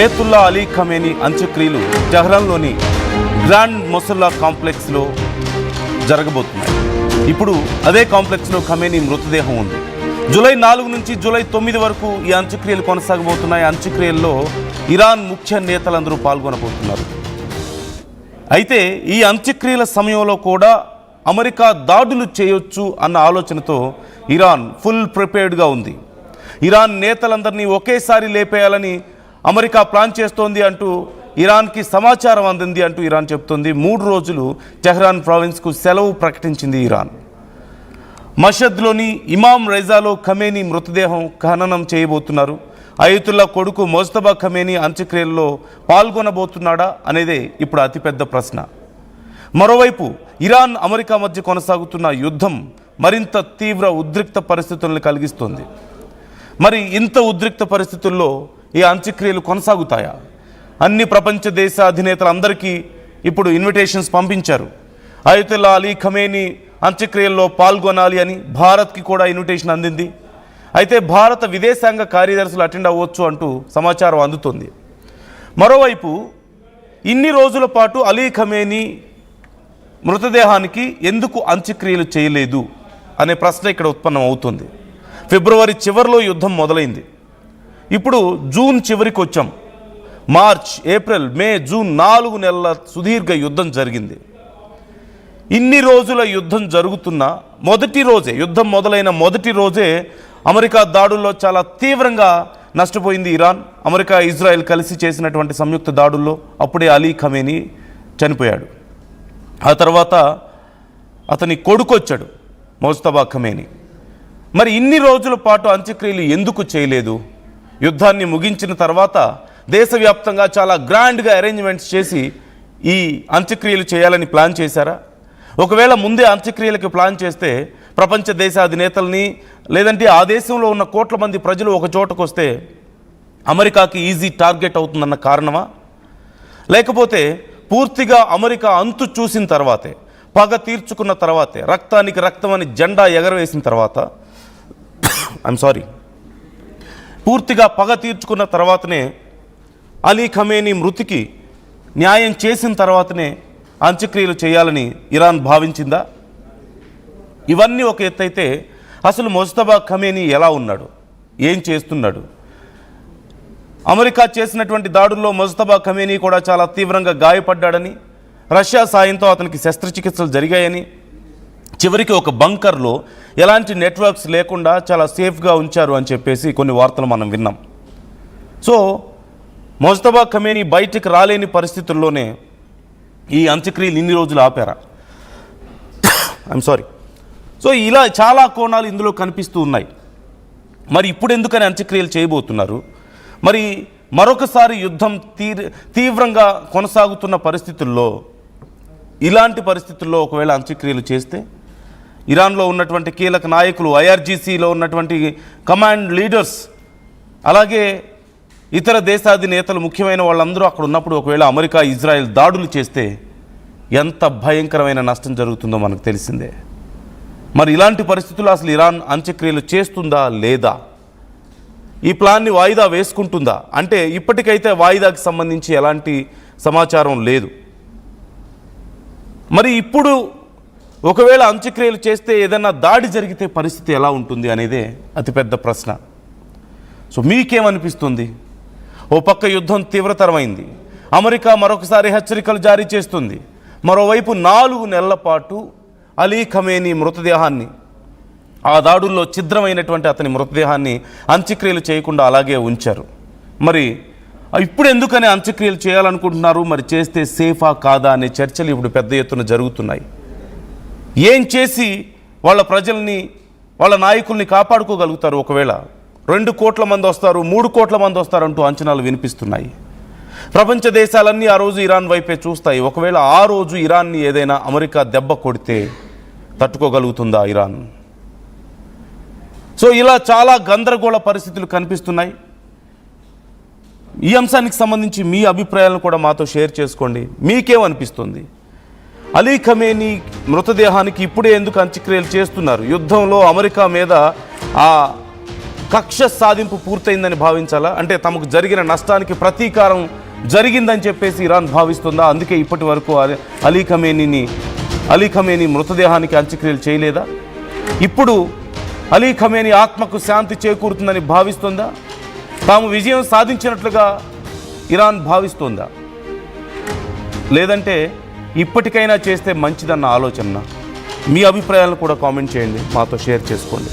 Ayatollah Ali Khamenei అంత్యక్రియలు టెహ్రాన్లోని grand మొసల్లా కాంప్లెక్స్లో జరగబోతున్నాయి. ఇప్పుడు అదే కాంప్లెక్స్లో ఖమేనీ మృతదేహం ఉంది. జూలై 4 నుంచి జూలై 9 వరకు ఈ అంత్యక్రియలు కొనసాగబోతున్నాయి. అంత్యక్రియల్లో ఇరాన్ ముఖ్య నేతలందరూ పాల్గొనబోతున్నారు. అయితే ఈ అంత్యక్రియల సమయంలో కూడా అమెరికా దాడులు చేయొచ్చు అన్న ఆలోచనతో ఇరాన్ ఫుల్ ప్రిపేర్డ్గా ఉంది. ఇరాన్ నేతలందరినీ ఒకేసారి లేపేయాలని అమెరికా ప్లాన్ చేస్తోంది అంటూ ఇరాన్కి సమాచారం అందింది అంటూ ఇరాన్ చెప్తోంది. 3 రోజులు టెహ్రాన్ ప్రావిన్స్కు సెలవు ప్రకటించింది ఇరాన్. మషద్లోని ఇమాం రైజాలో ఖమేనీ మృతదేహం ఖననం చేయబోతున్నారు. అయతుల్లా కొడుకు మొజ్తబా ఖమేనీ అంత్యక్రియల్లో పాల్గొనబోతున్నాడా అనేదే ఇప్పుడు అతిపెద్ద ప్రశ్న. మరోవైపు ఇరాన్ అమెరికా మధ్య కొనసాగుతున్న యుద్ధం మరింత తీవ్ర ఉద్రిక్త పరిస్థితులను కలిగిస్తోంది. మరి ఇంత ఉద్రిక్త పరిస్థితుల్లో ఈ అంత్యక్రియలు కొనసాగుతాయా? అన్ని ప్రపంచ దేశ అధినేతలందరికీ ఇప్పుడు ఇన్విటేషన్స్ పంపించారు. అయతుల్లా అలీ ఖమేనీ అంత్యక్రియల్లో పాల్గొనాలి అని భారత్కి కూడా ఇన్విటేషన్ అందింది. అయితే భారత విదేశాంగ కార్యదర్శులు అటెండ్ అవ్వచ్చు అంటూ సమాచారం అందుతుంది. మరోవైపు ఇన్ని రోజుల పాటు అలీ ఖమేనీ మృతదేహానికి ఎందుకు అంత్యక్రియలు చేయలేదు అనే ప్రశ్న ఇక్కడ ఉత్పన్నం అవుతుంది. ఫిబ్రవరి చివరిలో యుద్ధం మొదలైంది. ఇప్పుడు జూన్ చివరికి వచ్చాం. మార్చ్, ఏప్రిల్, మే, జూన్ 4 నెలల సుదీర్ఘ యుద్ధం జరిగింది. ఇన్ని రోజుల యుద్ధం జరుగుతున్న మొదటి రోజే, యుద్ధం మొదలైన మొదటి రోజే అమెరికా దాడుల్లో చాలా తీవ్రంగా నష్టపోయింది ఇరాన్. అమెరికా, ఇజ్రాయెల్ కలిసి చేసినటువంటి సంయుక్త దాడుల్లో అప్పుడే అలీ ఖమేనీ చనిపోయాడు. ఆ తర్వాత అతని కొడుకు వచ్చాడు, మొజ్తబా ఖమేనీ. మరి ఇన్ని రోజుల పాటు అంత్యక్రియలు ఎందుకు చేయలేదు? యుద్ధాన్ని ముగించిన తర్వాత దేశవ్యాప్తంగా చాలా గ్రాండ్గా అరేంజ్మెంట్స్ చేసి ఈ అంత్యక్రియలు చేయాలని ప్లాన్ చేశారా? ఒకవేళ ముందే అంత్యక్రియలకు ప్లాన్ చేస్తే ప్రపంచ దేశ అధినేతల్ని, లేదంటే ఆ దేశంలో ఉన్న కోట్ల మంది ప్రజలు ఒక చోటకు వస్తే అమెరికాకి ఈజీ టార్గెట్ అవుతుందన్న కారణమా? లేకపోతే పూర్తిగా అమెరికా అంతు చూసిన తర్వాతే, పగ తీర్చుకున్న తర్వాతే, రక్తానికి రక్తం అని జెండా ఎగరవేసిన తర్వాత, పూర్తిగా పగ తీర్చుకున్న తర్వాతనే, అలీ ఖమేనీ మృతికి న్యాయం చేసిన తర్వాతనే అంత్యక్రియలు చేయాలని ఇరాన్ భావించిందా? ఇవన్నీ ఒక ఎత్తైతే అసలు మొజ్తబా ఖమేనీ ఎలా ఉన్నాడు, ఏం చేస్తున్నాడు? అమెరికా చేసినటువంటి దాడుల్లో మొజ్తబా ఖమేనీ కూడా చాలా తీవ్రంగా గాయపడ్డాడని, రష్యా సాయంతో అతనికి శస్త్రచికిత్సలు జరిగాయని, చివరికి ఒక బంకర్లో ఎలాంటి నెట్వర్క్స్ లేకుండా చాలా సేఫ్గా ఉంచారు అని చెప్పేసి కొన్ని వార్తలు మనం విన్నాం. సో మొజ్తబా ఖమేనీ బయటికి రాలేని పరిస్థితుల్లోనే ఈ అంత్యక్రియలు ఇన్ని రోజులు ఆపారా? సో ఇలా చాలా కోణాలు ఇందులో కనిపిస్తూ ఉన్నాయి. మరి ఇప్పుడు ఎందుకని అంత్యక్రియలు చేయబోతున్నారు? మరి మరొకసారి యుద్ధం తీవ్రంగా కొనసాగుతున్న పరిస్థితుల్లో, ఇలాంటి పరిస్థితుల్లో ఒకవేళ అంత్యక్రియలు చేస్తే ఇరాన్లో ఉన్నటువంటి కీలక నాయకులు, ఐఆర్జీసీలో ఉన్నటువంటి కమాండ్ లీడర్స్, అలాగే ఇతర దేశాధినేతలు, ముఖ్యమైన వాళ్ళందరూ అక్కడ ఉన్నప్పుడు ఒకవేళ అమెరికా, ఇజ్రాయెల్ దాడులు చేస్తే ఎంత భయంకరమైన నష్టం జరుగుతుందో మనకు తెలిసిందే. మరి ఇలాంటి పరిస్థితుల్లో అసలు ఇరాన్ అంత్యక్రియలు చేస్తుందా లేదా? ఈ ప్లాన్ని వాయిదా వేసుకుంటుందా? అంటే ఇప్పటికైతే వాయిదాకి సంబంధించి ఎలాంటి సమాచారం లేదు. మరి ఇప్పుడు ఒకవేళ అంత్యక్రియలు చేస్తే ఏదైనా దాడి జరిగితే పరిస్థితి ఎలా ఉంటుంది అనేదే అతిపెద్ద ప్రశ్న. సో మీకేమనిపిస్తుంది? ఓ పక్క యుద్ధం తీవ్రతరమైంది, అమెరికా మరొకసారి హెచ్చరికలు జారీ చేస్తుంది. మరోవైపు 4 నెలల పాటు అలీ ఖమేనీ మృతదేహాన్ని, ఆ దాడుల్లో ఛిద్రమైనటువంటి అతని మృతదేహాన్ని అంత్యక్రియలు చేయకుండా అలాగే ఉంచారు. మరి ఇప్పుడు ఎందుకని అంత్యక్రియలు చేయాలనుకుంటున్నారు? మరి చేస్తే సేఫా కాదా అనే చర్చలు ఇప్పుడు పెద్ద ఎత్తున జరుగుతున్నాయి. ఏం చేసి వాళ్ళ ప్రజల్ని, వాళ్ళ నాయకుల్ని కాపాడుకోగలుగుతారు? ఒకవేళ 2 కోట్ల మంది వస్తారు, 3 కోట్ల మంది వస్తారంటూ అంచనాలు వినిపిస్తున్నాయి. ప్రపంచ దేశాలన్నీ ఆ రోజు ఇరాన్ వైపే చూస్తాయి. ఒకవేళ ఆ రోజు ఇరాన్ని ఏదైనా అమెరికా దెబ్బ కొడితే తట్టుకోగలుగుతుందా ఇరాన్? సో ఇలా చాలా గందరగోళ పరిస్థితులు కనిపిస్తున్నాయి. ఈ అంశానికి సంబంధించి మీ అభిప్రాయాలను కూడా మాతో షేర్ చేసుకోండి. మీకేమనిపిస్తుంది? అలీ ఖమేనీ మృతదేహానికి ఇప్పుడే ఎందుకు అంత్యక్రియలు చేస్తున్నారు? యుద్ధంలో అమెరికా మీద ఆ కక్ష సాధింపు పూర్తయిందని భావించాలా? అంటే తమకు జరిగిన నష్టానికి ప్రతీకారం జరిగిందని చెప్పేసి ఇరాన్ భావిస్తుందా? అందుకే ఇప్పటి వరకు అలీ ఖమేనీ మృతదేహానికి అంత్యక్రియలు చేయలేదా? ఇప్పుడు అలీ ఖమేనీ ఆత్మకు శాంతి చేకూరుతుందని భావిస్తుందా? తాము విజయం సాధించినట్లుగా ఇరాన్ భావిస్తుందా? లేదంటే ఇప్పటికైనా చేస్తే మంచిదన్న ఆలోచన? మీ అభిప్రాయాలను కూడా కామెంట్ చేయండి, మాతో షేర్ చేసుకోండి.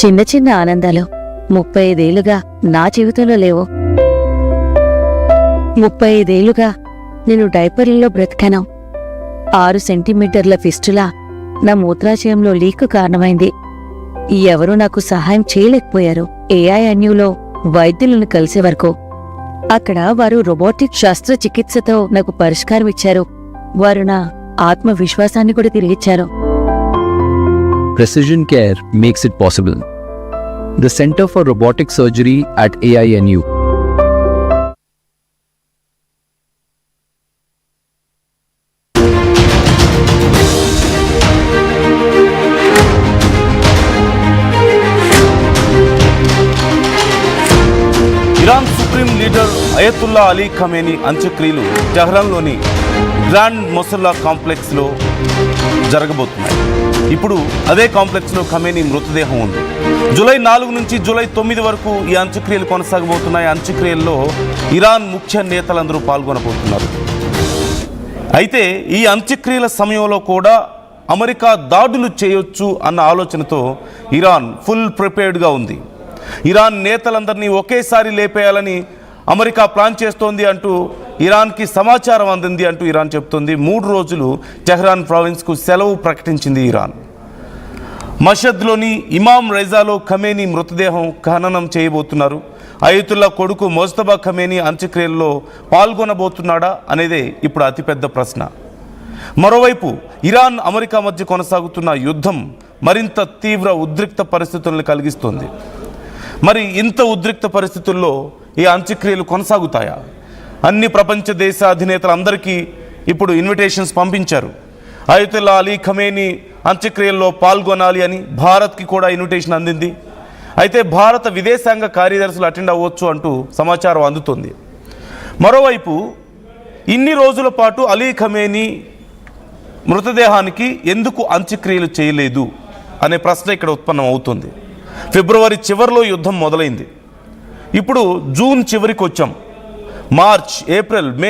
చిన్న చిన్న ఆనందాలు 35 ఏళ్లుగా నా జీవితంలో లేవు. 35 ఏళ్లుగా నేను డైపర్లలో బ్రతికాను. 6 సెంటీమీటర్ల ఫిస్టులా నా మూత్రాశయంలో లీక్ కారణమైంది. ఎవరూ నాకు సహాయం చేయలేకపోయారు. AINUలో వైద్యులను కలిసే వరకు. అక్కడ వారు రోబోటిక్ శస్త్రచికిత్సతో నాకు పరిష్కారం ఇచ్చారు. వారు నా ఆత్మవిశ్వాసాన్ని కూడా తిరిగిచ్చారు. Precision care makes it possible. The Center for Robotic Surgery at AINU. Iran supreme leader Ayatollah Ali Khamenei అంత్యక్రియలు టెహ్రాన్లోని గ్రాండ్ మొసల్లా కాంప్లెక్స్లో జరగబోతున్నాయి. ఇప్పుడు అదే కాంప్లెక్స్లో ఖమేనీ మృతదేహం ఉంది. జూలై 4 నుంచి జూలై 9 వరకు ఈ అంత్యక్రియలు కొనసాగబోతున్నాయి. అంత్యక్రియల్లో ఇరాన్ ముఖ్య నేతలందరూ పాల్గొనబోతున్నారు. అయితే ఈ అంత్యక్రియల సమయంలో కూడా అమెరికా దాడులు చేయొచ్చు అన్న ఆలోచనతో ఇరాన్ ఫుల్ ప్రిపేర్డ్గా ఉంది. ఇరాన్ నేతలందరినీ ఒకేసారి లేపేయాలని అమెరికా ప్లాన్ చేస్తోంది అంటూ ఇరాన్కి సమాచారం అందింది అంటూ ఇరాన్ చెప్తోంది. 3 రోజులు టెహ్రాన్ ప్రావిన్స్కు సెలవు ప్రకటించింది ఇరాన్. మషద్లోని ఇమాం రైజాలో ఖమేనీ మృతదేహం ఖననం చేయబోతున్నారు. అయతుల్లా కొడుకు మోజ్తబా ఖమేనీ అంత్యక్రియల్లో పాల్గొనబోతున్నాడా అనేదే ఇప్పుడు అతిపెద్ద ప్రశ్న. మరోవైపు ఇరాన్ అమెరికా మధ్య కొనసాగుతున్న యుద్ధం మరింత తీవ్ర ఉద్రిక్త పరిస్థితులను కలిగిస్తోంది. మరి ఇంత ఉద్రిక్త పరిస్థితుల్లో ఈ అంత్యక్రియలు కొనసాగుతాయా? అన్ని ప్రపంచ దేశ అధినేతలందరికీ ఇప్పుడు ఇన్విటేషన్స్ పంపించారు. అయతుల్లా అలీ ఖమేనీ అంత్యక్రియల్లో పాల్గొనాలి అని భారత్కి కూడా ఇన్విటేషన్ అందింది. అయితే భారత విదేశాంగ కార్యదర్శులు అటెండ్ అవ్వచ్చు అంటూ సమాచారం అందుతుంది. మరోవైపు ఇన్ని రోజుల పాటు అలీ ఖమేనీ మృతదేహానికి ఎందుకు అంత్యక్రియలు చేయలేదు అనే ప్రశ్న ఇక్కడ ఉత్పన్నం అవుతుంది. ఫిబ్రవరి చివరిలో యుద్ధం మొదలైంది. ఇప్పుడు జూన్ చివరికి వచ్చాం. మార్చ్, ఏప్రిల్, మే